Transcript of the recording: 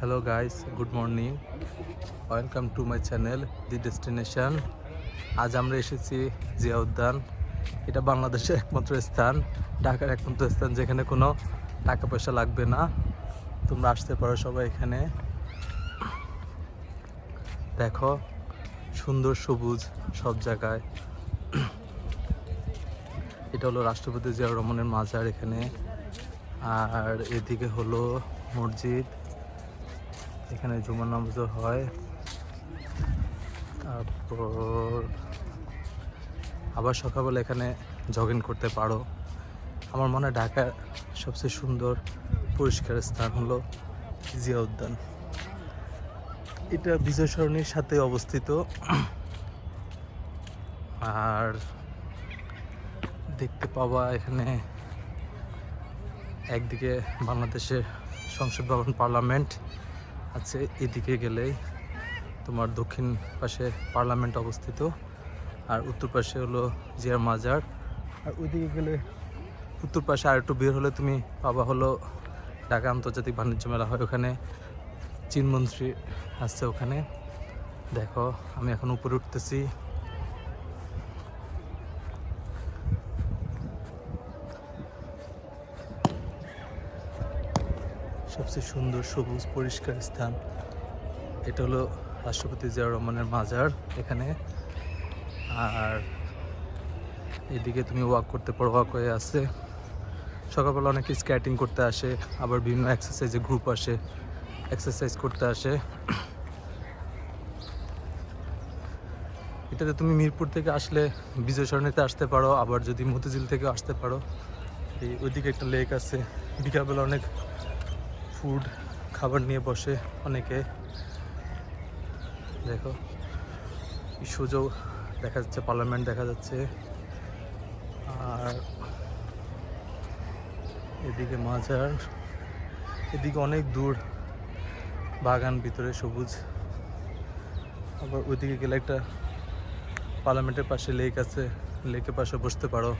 Hello guys, good morning. Welcome to my channel The Destination. আজ আমরা এসেছি জিয়া উদ্যান। এটা বাংলাদেশের একমাত্র স্থান, ঢাকার একমাত্র স্থান যেখানে কোনো টাকা পয়সা লাগবে না। তোমরা আসতে পারো সবাই এখানে। দেখো সুন্দর সবুজ সব জায়গায়। এটা হলো রাষ্ট্রপতি জিয়াউর রহমানের মাজার এখানে, আর এদিকে হলো মসজিদ, এখানে জুমার নামাজও হয়। তারপর আবার সকালবেলা এখানে জগিং করতে পারো। আমার মনে হয় ঢাকার সবচেয়ে সুন্দর পরিষ্কার স্থান হলো জিয়া উদ্যান। এটা বিজয় সরণির সাথে অবস্থিত। আর দেখতে পাওয়া এখানে একদিকে বাংলাদেশের সংসদ ভবন পার্লামেন্ট আছে, এদিকে গেলেই তোমার দক্ষিণ পাশে পার্লামেন্ট অবস্থিত, আর উত্তর পাশে হলো জিয়ার মাজার। আর ওইদিকে গেলে উত্তর পাশে আর একটু বের হলে তুমি পাবা হলো ঢাকা আন্তর্জাতিক বাণিজ্য মেলা হয়, ওখানে চীনমন্ত্রী আসছে ওখানে। দেখো আমি এখন উপরে উঠতেছি। সবচেয়ে সুন্দর সবুজ পরিষ্কার স্থান এটা হলো রাষ্ট্রপতি জিয়াউর রহমানের মাজার এখানে। আর এদিকে তুমি ওয়াক করতে পারো, ওয়াক হয়ে আসছে। সকালবেলা অনেকে স্কেটিং করতে আসে, আবার বিভিন্ন এক্সারসাইজের গ্রুপ আসে, এক্সারসাইজ করতে আসে। এটাতে তুমি মিরপুর থেকে আসলে বিজয় সরণিতে আসতে পারো, আবার যদি মতিঝিল থেকে আসতে পারো। এই ওইদিকে একটা লেক আছে, বিকালবেলা অনেক ফুড খাবার নিয়ে বসে অনেকে। দেখো সুযোগ দেখা যাচ্ছে, পার্লামেন্ট দেখা যাচ্ছে। আর এদিকে মাজার, এদিকে অনেক দূর বাগান, ভিতরে সবুজ। আবার ওইদিকে গেলে একটা পার্লামেন্টের পাশে লেক আছে, লেকের পাশে বসতে পারো।